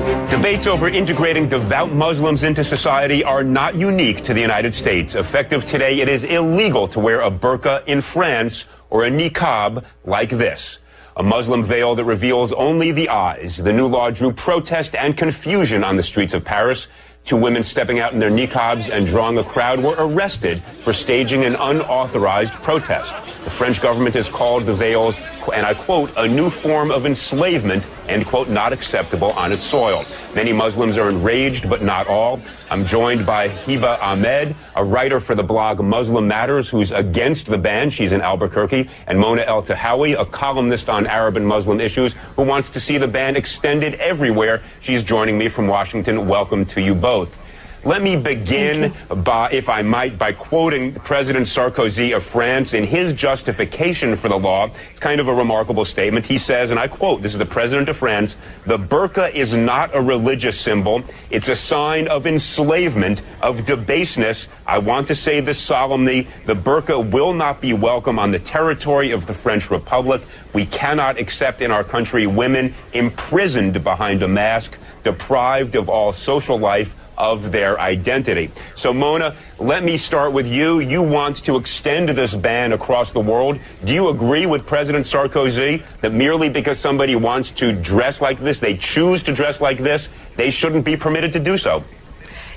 Debates over integrating devout Muslims into society are not unique to the United States. Effective today, it is illegal to wear a burqa in France or a niqab like this, a Muslim veil that reveals only the eyes. The new law drew protest and confusion on the streets of Paris. Two women stepping out in their niqabs and drawing a crowd were arrested for staging an unauthorized protest. The French government has called the veils, and I quote, a new form of enslavement, end quote, not acceptable on its soil. Many Muslims are enraged, but not all. I'm joined by Hiba Ahmed, a writer for the blog Muslim Matters, who's against the ban. She's in Albuquerque. And Mona El-Tahawi, a columnist on Arab and Muslim issues, who wants to see the ban extended everywhere. She's joining me from Washington. Welcome to you both. Let me begin, if I might, by quoting President Sarkozy of France in his justification for the law. It's kind of a remarkable statement. He says, and I quote, this is the President of France, "The burqa is not a religious symbol. It's a sign of enslavement, of debaseness. I want to say this solemnly. The burqa will not be welcome on the territory of the French Republic. We cannot accept in our country women imprisoned behind a mask, deprived of all social life, of their identity." So, Mona, let me start with you. You want to extend this ban across the world. Do you agree with President Sarkozy that merely because somebody wants to dress like this, they choose to dress like this, they shouldn't be permitted to do so?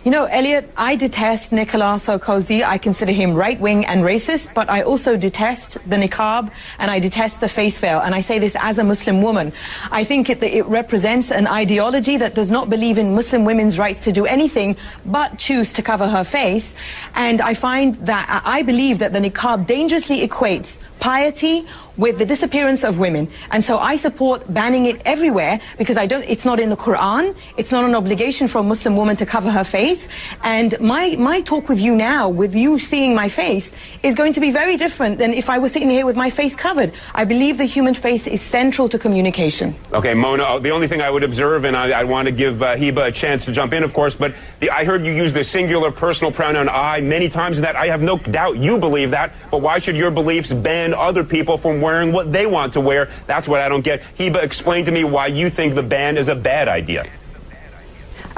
You know, Elliot, I detest Nicolas Sarkozy. I consider him right-wing and racist, but I also detest the niqab and I detest the face veil. And I say this as a Muslim woman. I think it represents an ideology that does not believe in Muslim women's rights to do anything but choose to cover her face. And I find that I believe that the niqab dangerously equates piety with the disappearance of women. And so I support banning it everywhere because it's not in the Quran. It's not an obligation for a Muslim woman to cover her face. And my talk with you now, with you seeing my face, is going to be very different than if I was sitting here with my face covered. I believe the human face is central to communication. Okay, Mona, the only thing I would observe, and I want to give Hiba a chance to jump in, of course, but I heard you use the singular personal pronoun I many times, and that I have no doubt you believe that, but why should your beliefs ban other people from wearing what they want to wear? That's what I don't get. Hiba, explain to me why you think the ban is a bad idea.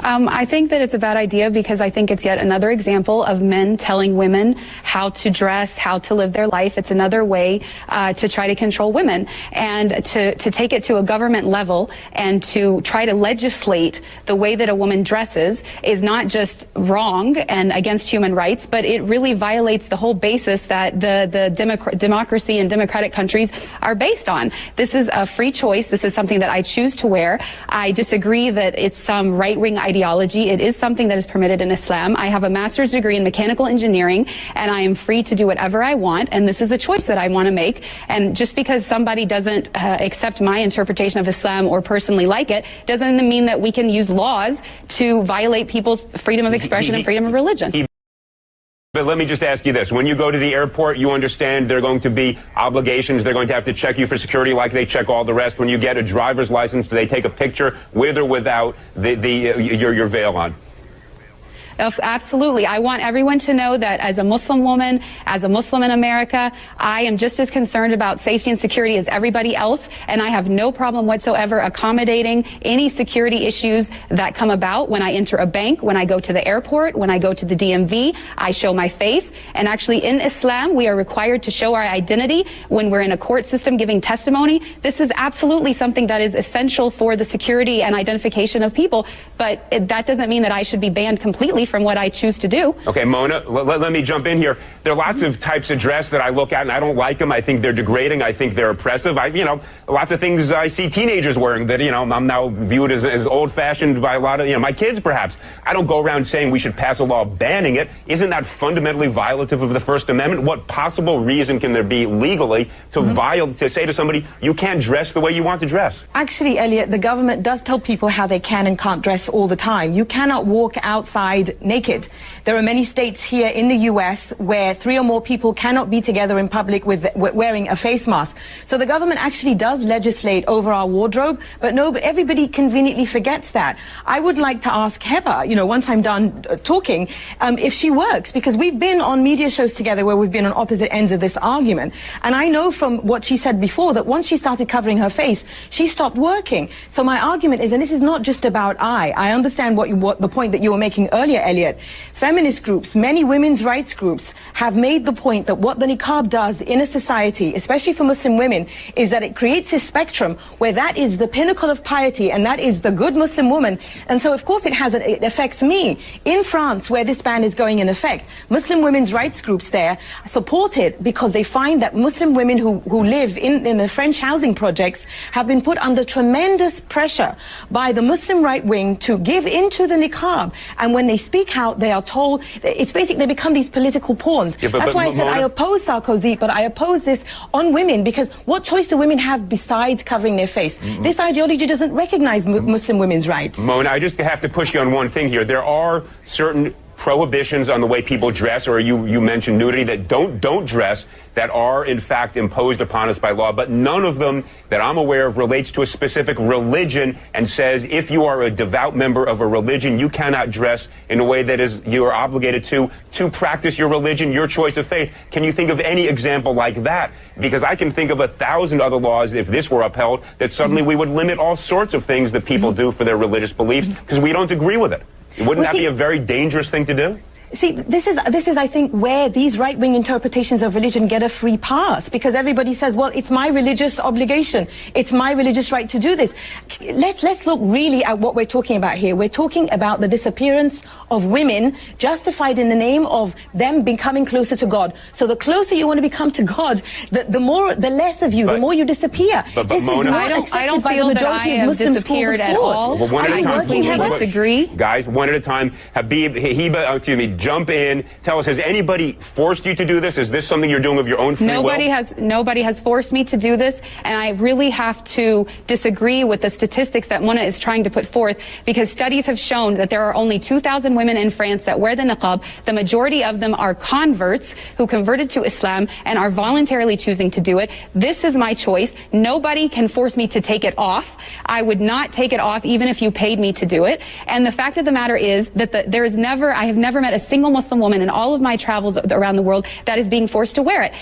I think that it's a bad idea because I think it's yet another example of men telling women how to dress, how to live their life. It's another way to try to control women, and to take it to a government level and to try to legislate the way that a woman dresses is not just wrong and against human rights, but it really violates the whole basis that the democracy and democratic countries are based on. This is a free choice. This is something that I choose to wear. I disagree that it's some right-wing ideology. It is something that is permitted in Islam. I have a master's degree in mechanical engineering, and I am free to do whatever I want, and this is a choice that I want to make. And just because somebody doesn't accept my interpretation of Islam or personally like it, doesn't mean that we can use laws to violate people's freedom of expression and freedom of religion. But let me just ask you this. When you go to the airport, you understand there are going to be obligations. They're going to have to check you for security like they check all the rest. When you get a driver's license, do they take a picture with or without your veil on? Absolutely. I want everyone to know that as a Muslim woman, as a Muslim in America, I am just as concerned about safety and security as everybody else, and I have no problem whatsoever accommodating any security issues that come about when I enter a bank, when I go to the airport, when I go to the DMV. I show my face, and actually in Islam, we are required to show our identity when we're in a court system giving testimony. This is absolutely something that is essential for the security and identification of people, but that doesn't mean that I should be banned completely from what I choose to do. Okay, Mona, let me jump in here. There are lots of types of dress that I look at and I don't like them. I think they're degrading. I think they're oppressive. Lots of things I see teenagers wearing that, I'm now viewed as old-fashioned by a lot of, my kids perhaps. I don't go around saying we should pass a law banning it. Isn't that fundamentally violative of the First Amendment? What possible reason can there be legally to say to somebody, you can't dress the way you want to dress? Actually, Elliot, the government does tell people how they can and can't dress all the time. You cannot walk outside naked. There are many states here in the US where 3 or more people cannot be together in public with wearing a face mask. So the government actually does legislate over our wardrobe, but everybody conveniently forgets that. I would like to ask Heba, you know, once I'm done talking, if she works, because we've been on media shows together where we've been on opposite ends of this argument. And I know from what she said before that once she started covering her face, she stopped working. So my argument is, and this is not just about I understand what the point that you were making earlier, Elliot. Feminist groups, many women's rights groups have made the point that what the niqab does in a society, especially for Muslim women, is that it creates a spectrum where that is the pinnacle of piety and that is the good Muslim woman. And so of course it affects me. In France, where this ban is going in effect, Muslim women's rights groups there support it because they find that Muslim women who live in the French housing projects have been put under tremendous pressure by the Muslim right wing to give into the niqab, and when they speak out they are told, it's basically they become these political pawns. Yeah, that's why I said I oppose Sarkozy, but I oppose this on women, because what choice do women have besides covering their face? This ideology doesn't recognize Muslim women's rights. Mona, I just have to push you on one thing here. There are certain prohibitions on the way people dress, or you mentioned nudity, that don't dress, that are in fact imposed upon us by law, but none of them that I'm aware of relates to a specific religion and says if you are a devout member of a religion, you cannot dress in a way that is you are obligated to practice your religion, your choice of faith. Can you think of any example like that? Because I can think of 1,000 other laws, if this were upheld, that suddenly we would limit all sorts of things that people do for their religious beliefs because we don't agree with it. Wouldn't that be a very dangerous thing to do? See, this is, I think, where these right-wing interpretations of religion get a free pass, because everybody says, well, it's my religious obligation. It's my religious right to do this. Let's look really at what we're talking about here. We're talking about the disappearance of women justified in the name of them becoming closer to God. So the closer you want to become to God, the less of you, the more you disappear. But this Mona, is not I don't accepted by feel the that majority I of have Muslim disappeared schools of at thought. all. Well, one at a time. I completely disagree. Guys, one at a time. Habib, Heba, excuse me, jump in. Tell us, has anybody forced you to do this? Is this something you're doing of your own free will? Nobody has forced me to do this, and I really have to disagree with the statistics that Mona is trying to put forth, because studies have shown that there are only 2,000 women in France that wear the niqab. The majority of them are converts who converted to Islam and are voluntarily choosing to do it. This is my choice. Nobody can force me to take it off. I would not take it off even if you paid me to do it. And the fact of the matter is that I have never met a single Muslim woman in all of my travels around the world that is being forced to wear it.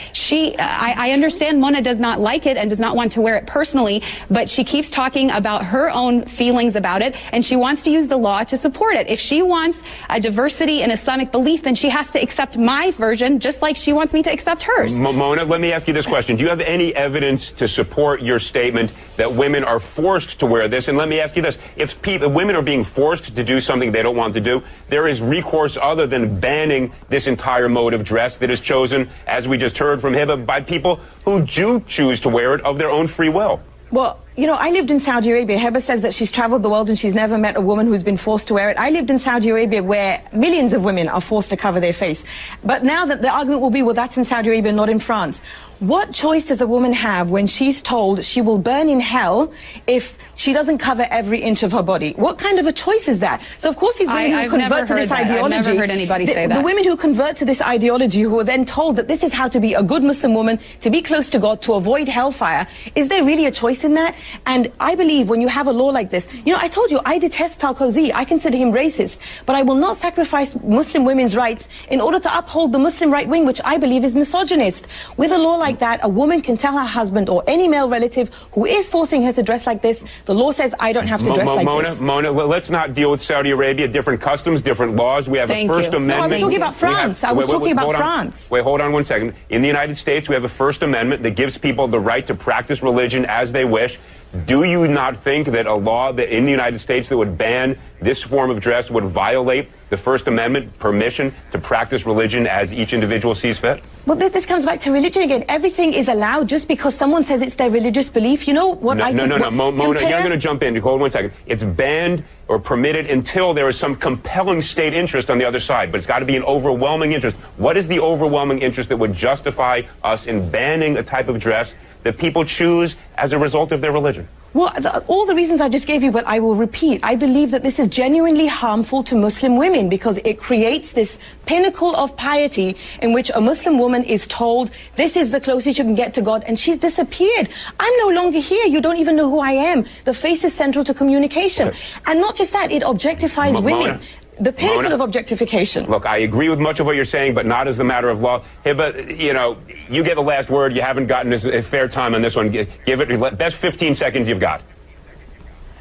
I understand Mona does not like it and does not want to wear it personally, but she keeps talking about her own feelings about it, and she wants to use the law to support it. If she wants a diversity in Islamic belief, then she has to accept my version just like she wants me to accept hers. Mona, let me ask you this question. Do you have any evidence to support your statement that women are forced to wear this? And let me ask you this. If women are being forced to do something they don't want to do, there is recourse other than banning this entire mode of dress that is chosen, as we just heard from Heba, by people who do choose to wear it of their own free will. Well, you know, I lived in Saudi Arabia. Heba says that she's traveled the world and she's never met a woman who's been forced to wear it. I lived in Saudi Arabia where millions of women are forced to cover their face. But now that the argument will be, well, that's in Saudi Arabia, not in France. What choice does a woman have when she's told she will burn in hell if she doesn't cover every inch of her body? What kind of a choice is that? So of course these women who convert to this ideology, I've never heard anybody say that. The women who convert to this ideology, who are then told that this is how to be a good Muslim woman, to be close to God, to avoid hellfire, is there really a choice in that? And I believe when you have a law like this, you know, I told you, I detest Sarkozy. I consider him racist, but I will not sacrifice Muslim women's rights in order to uphold the Muslim right wing, which I believe is misogynist. With a law like that, a woman can tell her husband or any male relative who is forcing her to dress like this, the law says I don't have to dress like this. Mona, let's not deal with Saudi Arabia. Different customs, different laws. We have a First Amendment. No, I was talking about France. I was talking about France. Wait, hold on one second. In the United States, we have a First Amendment that gives people the right to practice religion as they wish. Do you not think that a law that in the United States that would ban this form of dress would violate the First Amendment permission to practice religion as each individual sees fit? Well, this comes back to religion again. Everything is allowed just because someone says it's their religious belief. You know what? No, Mona, you're going to jump in. Hold 1 second. It's banned or permitted until there is some compelling state interest on the other side, but it's got to be an overwhelming interest. What is the overwhelming interest that would justify us in banning a type of dress that people choose as a result of their religion? Well, all the reasons I just gave you, but I will repeat. I believe that this is genuinely harmful to Muslim women because it creates this pinnacle of piety in which a Muslim woman is told, this is the closest you can get to God, and she's disappeared. I'm no longer here. You don't even know who I am. The face is central to communication. And not just that, it objectifies women. The pinnacle of objectification. Look, I agree with much of what you're saying, but not as the matter of law. Hiba, you know, you get the last word. You haven't gotten a fair time on this one. Give it best 15 seconds you've got.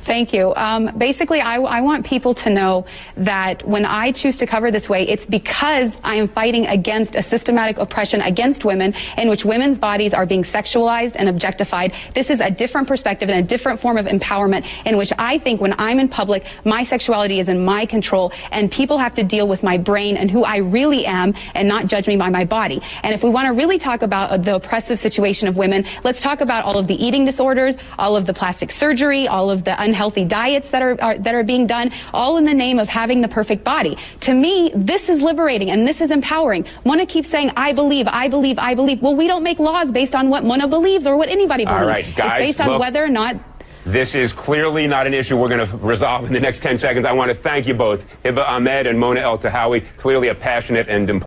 Thank you. Basically, I want people to know that when I choose to cover this way, it's because I am fighting against a systematic oppression against women in which women's bodies are being sexualized and objectified. This is a different perspective and a different form of empowerment in which I think when I'm in public, my sexuality is in my control and people have to deal with my brain and who I really am and not judge me by my body. And if we want to really talk about the oppressive situation of women, let's talk about all of the eating disorders, all of the plastic surgery, all of the unhealthy diets that are being done, all in the name of having the perfect body. To me, this is liberating and this is empowering. Mona keeps saying, I believe, I believe, I believe. Well, we don't make laws based on what Mona believes or what anybody believes. All right, guys, it's based on whether or not. This is clearly not an issue we're going to resolve in the next 10 seconds. I want to thank you both, Hiba Ahmed and Mona El Tahawi, clearly a passionate and important